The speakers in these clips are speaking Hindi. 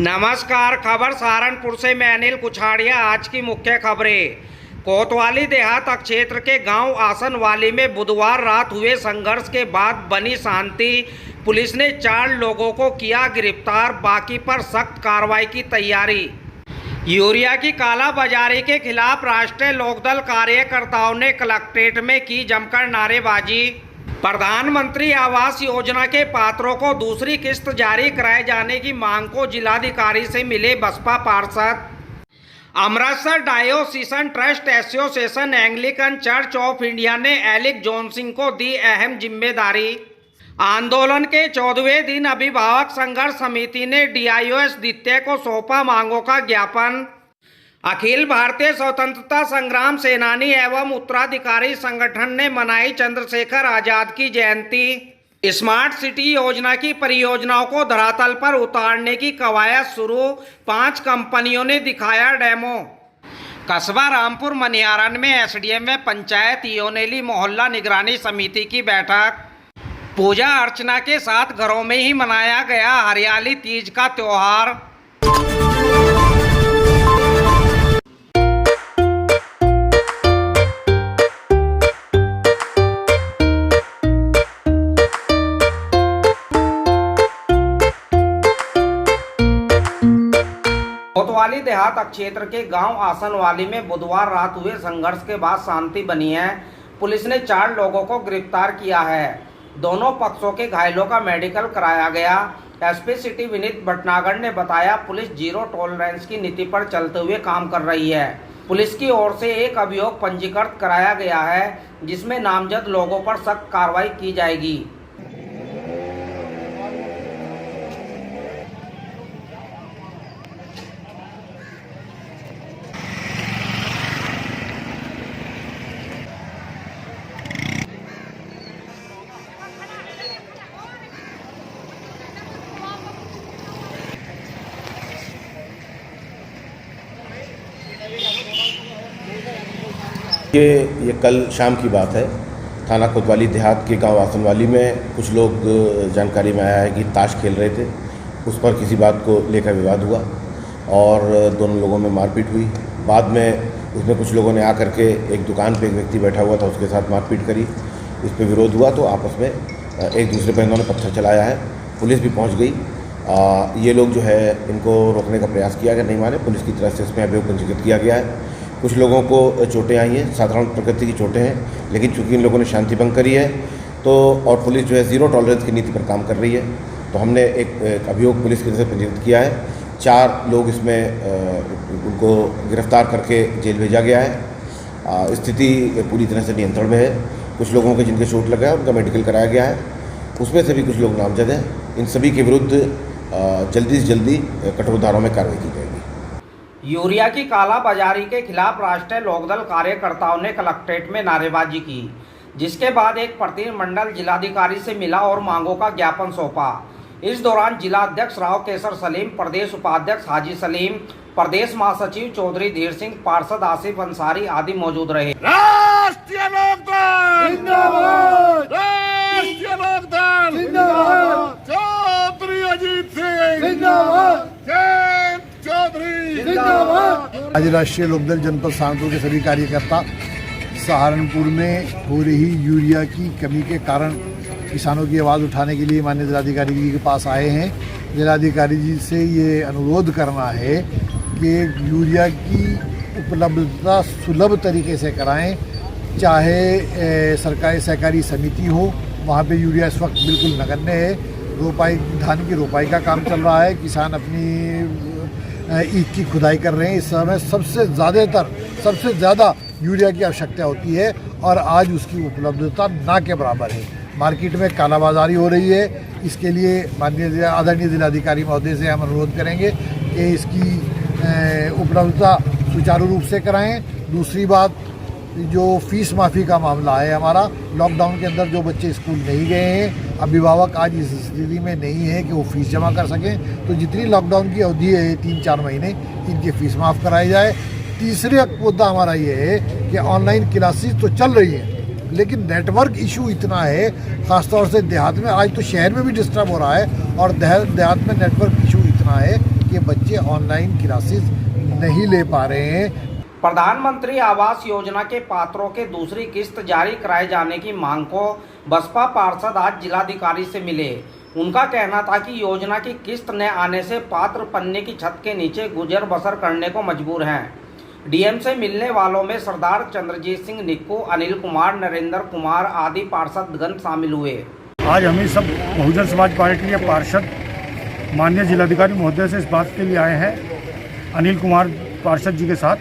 नमस्कार। खबर सहारनपुर से मैं अनिल कुछाड़िया। आज की मुख्य खबरें। कोतवाली देहात क्षेत्र के गांव आसनवाली में बुधवार रात हुए संघर्ष के बाद बनी शांति। पुलिस ने 4 लोगों को किया गिरफ्तार, बाकी पर सख्त कार्रवाई की तैयारी। यूरिया की कालाबाजारी के खिलाफ राष्ट्रीय लोकदल कार्यकर्ताओं ने कलेक्ट्रेट में की जमकर नारेबाजी। प्रधानमंत्री आवास योजना के पात्रों को दूसरी किस्त जारी कराए जाने की मांग को जिलाधिकारी से मिले बसपा पार्षद। Amritsar Diocesan Trust Association Anglican Church of India ने एलिक जॉनसन को दी अहम जिम्मेदारी। आंदोलन के 14वें दिन अभिभावक संघर्ष समिति ने डीआईओएस द्वितीय को सौंपा मांगों का ज्ञापन। अखिल भारतीय स्वतंत्रता संग्राम सेनानी एवं उत्तराधिकारी संगठन ने मनाई चंद्रशेखर आजाद की जयंती। स्मार्ट सिटी योजना की परियोजनाओं को धरातल पर उतारने की कवायद शुरू, 5 कंपनियों ने दिखाया डेमो। कस्बा रामपुर मनिहारन में एसडीएम व पंचायत योनेली मोहल्ला निगरानी समिति की बैठक। पूजा अर्चना के साथ घरों में ही मनाया गया हरियाली तीज का त्योहार। कोतवाली देहात क्षेत्र के गांव आसनवाली में बुधवार रात हुए संघर्ष के बाद शांति बनी है। पुलिस ने 4 लोगों को गिरफ्तार किया है। दोनों पक्षों के घायलों का मेडिकल कराया गया। एसपी सिटी विनीत भटनागर ने बताया, पुलिस जीरो टॉलरेंस की नीति पर चलते हुए काम कर रही है। पुलिस की ओर से एक अभियोग पंजीकृत कराया गया है, जिसमें नामजद लोगों पर सख्त कार्रवाई की जाएगी। ये कल शाम की बात है। थाना कोतवाली देहात के गांव आसनवाली में कुछ लोग जानकारी में आया है कि ताश खेल रहे थे। उस पर किसी बात को लेकर विवाद हुआ और दोनों लोगों में मारपीट हुई। बाद में उसमें कुछ लोगों ने आकर के एक दुकान पे एक व्यक्ति बैठा हुआ था, उसके साथ मारपीट करी। इस पर विरोध हुआ तो आपस में एक दूसरे पर इन्होंने पत्थर चलाया है। पुलिस भी पहुँच गई। ये लोग जो है इनको रोकने का प्रयास किया गया, नहीं माने। पुलिस की तरफ से इसमें अभियोग पंजीकृत किया गया है। कुछ लोगों को चोटें आई हैं, साधारण प्रकृति की चोटें हैं, लेकिन चूंकि इन लोगों ने शांति भंग करी है तो और पुलिस जो है जीरो टॉलरेंस की नीति पर काम कर रही है, तो हमने एक अभियोग पुलिस की तरफ से पंजीकृत किया है। 4 लोग इसमें उनको गिरफ्तार करके जेल भेजा गया है। स्थिति पूरी तरह से नियंत्रण में है। कुछ लोगों के जिनके चोट लगा है उनका मेडिकल कराया गया है। उसमें से भी कुछ लोग नामजद हैं। इन सभी के विरुद्ध जल्दी से जल्दी कठोर धाराओं में कार्रवाई की जाएगी। यूरिया की कालाबाजारी के खिलाफ राष्ट्रीय लोकदल कार्यकर्ताओं ने कलेक्ट्रेट में नारेबाजी की, जिसके बाद एक प्रतिनिधिमंडल जिलाधिकारी से मिला और मांगों का ज्ञापन सौंपा। इस दौरान जिला अध्यक्ष राव केसर सलीम, प्रदेश उपाध्यक्ष हाजी सलीम, प्रदेश महासचिव चौधरी धीर सिंह, पार्षद आसिफ अंसारी आदि मौजूद रहे। राष्ट्रीय लोकदल जिंदाबाद, राष्ट्रीय लोकदल जिंदाबाद, चौधरी अजीत सिंह जिंदाबाद, आज राष्ट्रीय लोकदल जनपद सहारनपुर के सभी कार्यकर्ता सहारनपुर में हो रही यूरिया की कमी के कारण किसानों की आवाज़ उठाने के लिए माननीय जिलाधिकारी जी के पास आए हैं। जिलाधिकारी जी से ये अनुरोध करना है कि यूरिया की उपलब्धता सुलभ तरीके से कराएं। चाहे सरकारी सहकारी समिति हो, वहाँ पे यूरिया इस वक्त बिल्कुल नगण्य है। रोपाई, धान की रोपाई का काम चल रहा है। किसान अपनी ईख की खुदाई कर रहे हैं। इस समय सबसे ज़्यादा यूरिया की आवश्यकता होती है और आज उसकी उपलब्धता ना के बराबर है। मार्केट में कालाबाजारी हो रही है। इसके लिए माननीय आदरणीय जिलाधिकारी महोदय से हम अनुरोध करेंगे कि इसकी उपलब्धता सुचारू रूप से कराएं। दूसरी बात, जो फीस माफ़ी का मामला है हमारा, लॉकडाउन के अंदर जो बच्चे स्कूल नहीं गए हैं, अभिभावक आज इस स्थिति में नहीं है कि वो फीस जमा कर सकें, तो जितनी लॉकडाउन की अवधि है 3-4 महीने, इनकी फ़ीस माफ़ कराई जाए। तीसरे मुद्दा हमारा ये है कि ऑनलाइन क्लासेस तो चल रही हैं, लेकिन नेटवर्क इशू इतना है, ख़ासतौर से देहात में। आज तो शहर में भी डिस्टर्ब हो रहा है और देहात में नेटवर्क इशू इतना है के बच्चे ऑनलाइन क्लासेस नहीं ले पा रहे हैं। प्रधानमंत्री आवास योजना के पात्रों के दूसरी किस्त जारी कराए जाने की मांग को बसपा पार्षद आज जिलाधिकारी से मिले। उनका कहना था कि योजना की किस्त न आने से पात्र पन्ने की छत के नीचे गुजर बसर करने को मजबूर हैं। डीएम से मिलने वालों में सरदार चंद्रजीत सिंह निक्कू, अनिल कुमार, नरेंद्र कुमार आदि पार्षदगण शामिल हुए। आज हम सब बहुजन समाज पार्टी के पार्षद माननीय जिलाधिकारी महोदय से इस बात के लिए आए हैं, अनिल कुमार पार्षद जी के साथ,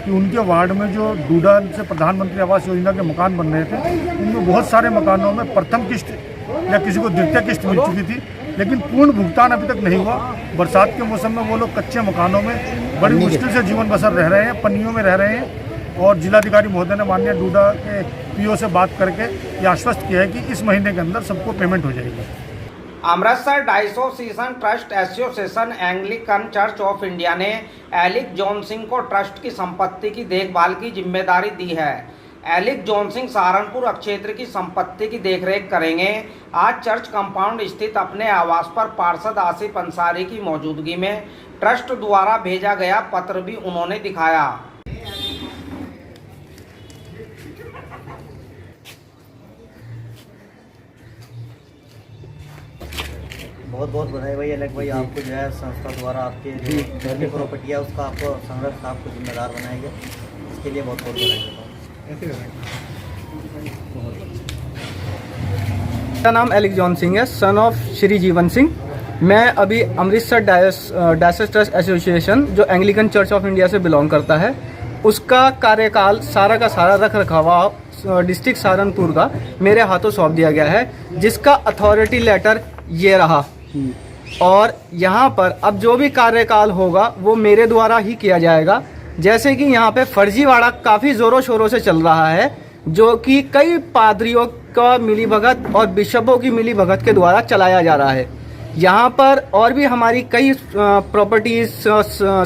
कि उनके वार्ड में जो डूडा से प्रधानमंत्री आवास योजना के मकान बन रहे थे, उनमें बहुत सारे मकानों में प्रथम किस्त या किसी को द्वितीय किस्त मिल चुकी थी, लेकिन पूर्ण भुगतान अभी तक नहीं हुआ। बरसात के मौसम में वो लोग कच्चे मकानों में बड़ी मुश्किल से जीवन बसर रह रहे हैं, पन्नियों में रह रहे हैं। और जिलाधिकारी महोदय ने माननीय डूडा के पीओ से बात करके ये आश्वस्त किया है कि इस महीने के अंदर सबको पेमेंट हो जाएगी। Amritsar Diocesan Trust Association Anglican Church of India ने एलिक जॉन सिंह को ट्रस्ट की संपत्ति की देखभाल की जिम्मेदारी दी है। एलिक जॉन सिंह सहारनपुर क्षेत्र की संपत्ति की देखरेख करेंगे। आज चर्च कंपाउंड स्थित अपने आवास पर पार्षद आसिफ अंसारी की मौजूदगी में ट्रस्ट द्वारा भेजा गया पत्र भी उन्होंने दिखाया। बहुत बहुत बधाई भाई अलग भाई, आपको जो है संस्था द्वारा आपके जो घर की प्रॉपर्टी है उसका आपको संरक्षक आपको जिम्मेदार बनाया गया, इसके लिए बहुत बहुत बधाई देता हूँ। मेरा नाम एलिक जॉन सिंह है, सन ऑफ श्री जीवन सिंह। मैं अभी अमृतसर डायसेस ट्रस्ट एसोसिएशन जो एंग्लिकन चर्च ऑफ इंडिया से बिलोंग करता है, उसका कार्यकाल सारा का सारा रख रखाव डिस्ट्रिक्ट सहारनपुर का मेरे हाथों सौंप दिया गया है, जिसका अथॉरिटी लेटर ये रहा। और यहाँ पर अब जो भी कार्यकाल होगा वो मेरे द्वारा ही किया जाएगा। जैसे कि यहाँ पे फर्जीवाड़ा काफ़ी ज़ोरों शोरों से चल रहा है, जो कि कई पादरियों का मिलीभगत और बिशपों की मिलीभगत के द्वारा चलाया जा रहा है। यहाँ पर और भी हमारी कई प्रॉपर्टीज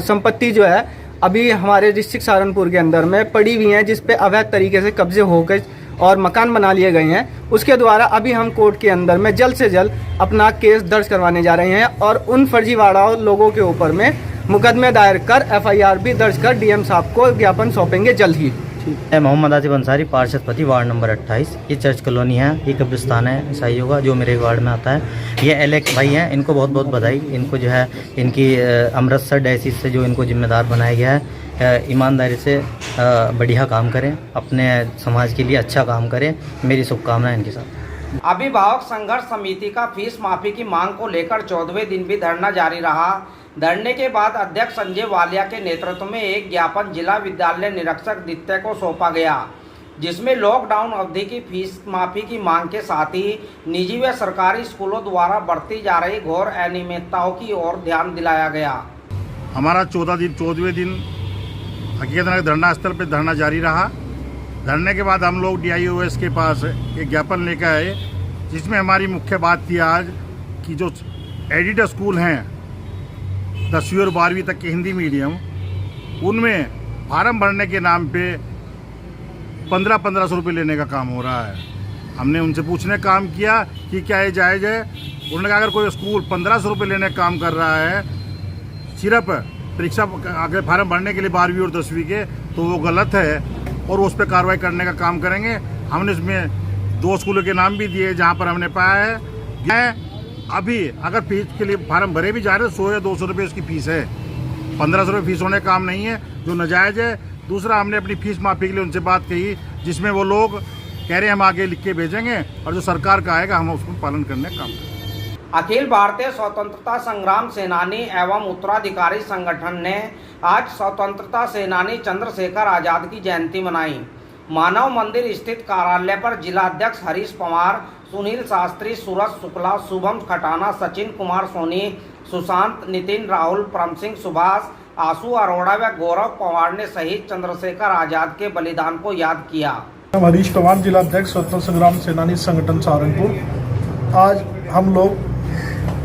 संपत्ति जो है अभी हमारे डिस्ट्रिक्ट सहारनपुर के अंदर में पड़ी हुई हैं, जिस पे अवैध तरीके से कब्जे होकर और मकान बना लिए गए हैं। उसके द्वारा अभी हम कोर्ट के अंदर में जल्द से जल्द अपना केस दर्ज करवाने जा रहे हैं और उन फर्जीवाड़ा लोगों के ऊपर में मुकदमे दायर कर FIR भी दर्ज कर डीएम साहब को ज्ञापन सौंपेंगे जल्द ही। मैं मोहम्मद आसिफ अंसारी, पार्षद पति, वार्ड नंबर 28। ये चर्च कॉलोनी है, ये कब्रिस्तान है ईसाइयों का जो मेरे वार्ड में आता है। ये एलेक्स भाई हैं, इनको बहुत बहुत बधाई। इनको जो है इनकी अमृतसर डायसिस से जो इनको जिम्मेदार बनाया गया है, ईमानदारी से बढ़िया काम करें, अपने समाज के लिए अच्छा काम करें। मेरी शुभकामनाएं इनके साथ। अभिभावक संघर्ष समिति का फीस माफी की मांग को लेकर 14वें दिन भी धरना जारी रहा। धरने के बाद अध्यक्ष संजय वालिया के नेतृत्व में एक ज्ञापन जिला विद्यालय निरीक्षक दित्य को सौंपा गया, जिसमें लॉकडाउन अवधि की फीस माफी की मांग के साथ ही निजी व सरकारी स्कूलों द्वारा बढ़ती जा रही घोर अनियमितताओं की ओर ध्यान दिलाया गया। हमारा 14वें दिन हकीकत धरना स्थल पर धरना जारी रहा। धरने के बाद हम लोग DIOS के पास एक ज्ञापन लेकर आए, जिसमें हमारी मुख्य बात थी आज कि जो एडिड स्कूल हैं 10वीं और 12वीं तक के हिंदी मीडियम, उनमें फार्म भरने के नाम पे 1500 रुपये लेने का काम हो रहा है। हमने उनसे पूछने का काम किया कि क्या ये जायज़ है। उन्होंने कहा अगर कोई स्कूल 1500 रुपये लेने का काम कर रहा है सिर्फ परीक्षा आगे फार्म भरने के लिए 12वीं और 10वीं के, तो वो गलत है और उस पर कार्रवाई करने का काम करेंगे। हमने इसमें 2 स्कूलों के नाम भी दिए जहाँ पर हमने पाया है अभी अगर फीस के लिए फार्म भरे भी जा रहे हैं 100 या 200 रुपये उसकी फ़ीस है। 1500 रुपये फीस होने का काम नहीं है, जो नाजायज़ है। दूसरा, हमने अपनी फ़ीस माफ़ी के लिए उनसे बात कही, जिसमें वो लोग कह रहे हैं हम आगे लिख के भेजेंगे और जो सरकार का आएगा हम उसको पालन करने का काम करेंगे। अखिल भारतीय स्वतंत्रता संग्राम सेनानी एवं उत्तराधिकारी संगठन ने आज स्वतंत्रता सेनानी चंद्रशेखर आजाद की जयंती मनाई। मानव मंदिर स्थित कार्यालय पर जिलाध्यक्ष हरीश पवार, सुनील शास्त्री, सूरज शुक्ला, शुभम खटाना, सचिन कुमार सोनी, सुशांत, नितिन, राहुल, परम सिंह, सुभाष, आशु अरोड़ा व गौरव पवार ने शहीद चंद्रशेखर आजाद के बलिदान को याद किया। हरीश पवार, जिलाध्यक्ष स्वतंत्रता संग्राम सेनानी संगठन सहारनपुर। आज हम लोग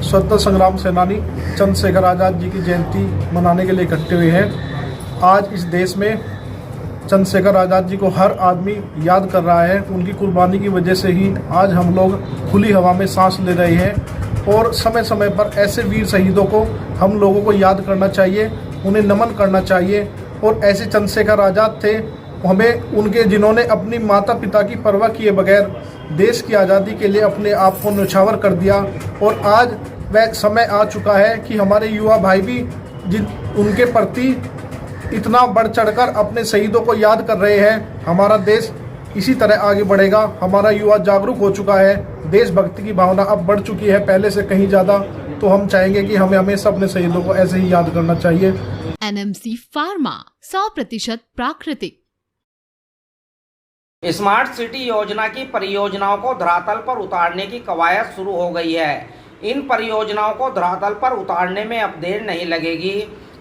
स्वतंत्रता संग्राम सेनानी चंद्रशेखर आजाद जी की जयंती मनाने के लिए इकट्ठे हुए हैं। आज इस देश में चंद्रशेखर आज़ाद जी को हर आदमी याद कर रहा है। उनकी कुर्बानी की वजह से ही आज हम लोग खुली हवा में सांस ले रहे हैं और समय समय पर ऐसे वीर शहीदों को हम लोगों को याद करना चाहिए, उन्हें नमन करना चाहिए। और ऐसे चंद्रशेखर आज़ाद थे, हमें उनके जिन्होंने अपनी माता पिता की परवाह किए बगैर देश की आज़ादी के लिए अपने आप को न्यौछावर कर दिया। और आज वह समय आ चुका है कि हमारे युवा भाई भी उनके प्रति इतना बढ़ चढ़कर अपने शहीदों को याद कर रहे हैं। हमारा देश इसी तरह आगे बढ़ेगा। हमारा युवा जागरूक हो चुका है, देशभक्ति की भावना अब बढ़ चुकी है पहले से कहीं ज़्यादा। तो हम चाहेंगे कि हमें हमेशा अपने शहीदों को ऐसे ही याद करना चाहिए। NMC फार्मा 100% प्राकृतिक। स्मार्ट सिटी योजना की परियोजनाओं को धरातल पर उतारने की कवायद शुरू हो गई है। इन परियोजनाओं को धरातल पर उतारने में अब देर नहीं लगेगी।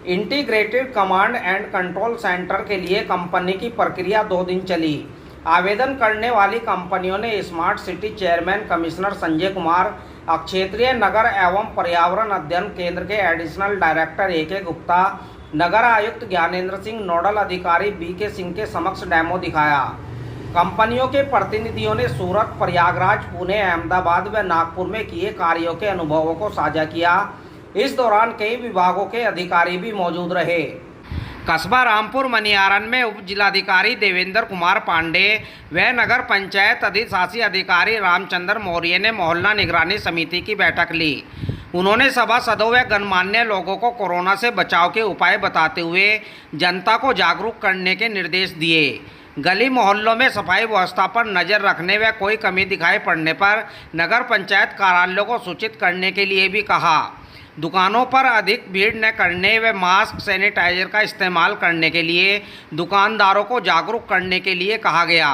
Integrated command and control centre के लिए कंपनी की प्रक्रिया 2 दिन चली। आवेदन करने वाली कंपनियों ने smart city chairman commissioner Sanjay Kumar, क्षेत्रीय नगर एवं पर्यावरण अध्ययन केंद्र के एडिशनल डायरेक्टर AK गुप्ता, नगर आयुक्त ज्ञानेंद्र सिंह, नोडल अधिकारी BK सिंह के समक्ष डेमो दिखाया। कंपनियों के प्रतिनिधियों ने सूरत, प्रयागराज, पुणे, अहमदाबाद व नागपुर में किए कार्यों के अनुभवों को साझा किया। इस दौरान कई विभागों के अधिकारी भी मौजूद रहे। कस्बा रामपुर मनियारन में उप जिलाधिकारी देवेंद्र कुमार पांडे व नगर पंचायत अधिशासी अधिकारी रामचंद्र मौर्य ने मोहल्ला निगरानी समिति की बैठक ली। उन्होंने सभासदों व गणमान्य लोगों को कोरोना से बचाव के उपाय बताते हुए जनता को जागरूक करने के निर्देश दिए। गली मोहल्लों में सफाई व्यवस्था पर नज़र रखने व कोई कमी दिखाई पड़ने पर नगर पंचायत कार्यालयों को सूचित करने के लिए भी कहा। दुकानों पर अधिक भीड़ न करने व मास्क, सैनिटाइजर का इस्तेमाल करने के लिए दुकानदारों को जागरूक करने के लिए कहा गया।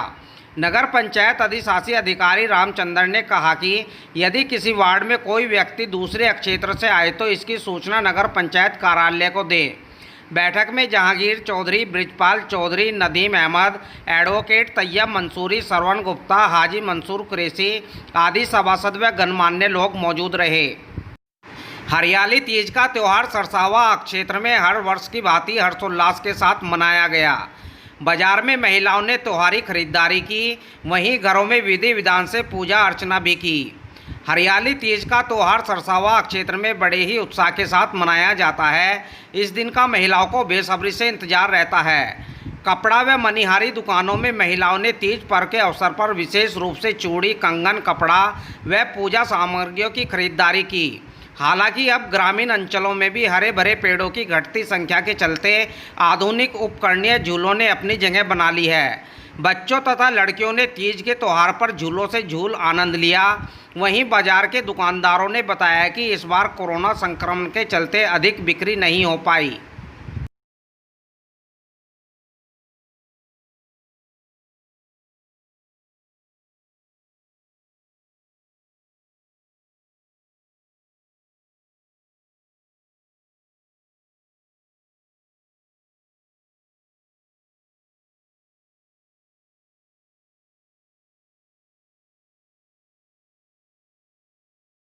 नगर पंचायत अधिशासी अधिकारी रामचंद्र ने कहा कि यदि किसी वार्ड में कोई व्यक्ति दूसरे क्षेत्र से आए तो इसकी सूचना नगर पंचायत कार्यालय को दे। बैठक में जहांगीर चौधरी, ब्रिजपाल चौधरी, नदीम अहमद, एडवोकेट तैयब मंसूरी, श्रवण गुप्ता, हाजी मंसूर कुरैशी आदि सभासद व गणमान्य लोग मौजूद रहे। हरियाली तीज का त्यौहार सरसावा क्षेत्र में हर वर्ष की भांति हर्षोल्लास के साथ मनाया गया। बाजार में महिलाओं ने त्योहारी खरीदारी की, वहीं घरों में विधि विधान से पूजा अर्चना भी की। हरियाली तीज का त्यौहार सरसावा क्षेत्र में बड़े ही उत्साह के साथ मनाया जाता है। इस दिन का महिलाओं को बेसब्री से इंतजार रहता है। कपड़ा व मनिहारी दुकानों में महिलाओं ने तीज पर्व के अवसर पर विशेष रूप से चूड़ी, कंगन, कपड़ा व पूजा सामग्रियों की खरीदारी की। हालांकि अब ग्रामीण अंचलों में भी हरे भरे पेड़ों की घटती संख्या के चलते आधुनिक उपकरणीय झूलों ने अपनी जगह बना ली है। बच्चों तथा लड़कियों ने तीज के त्यौहार पर झूलों से झूल आनंद लिया। वहीं बाजार के दुकानदारों ने बताया कि इस बार कोरोना संक्रमण के चलते अधिक बिक्री नहीं हो पाई।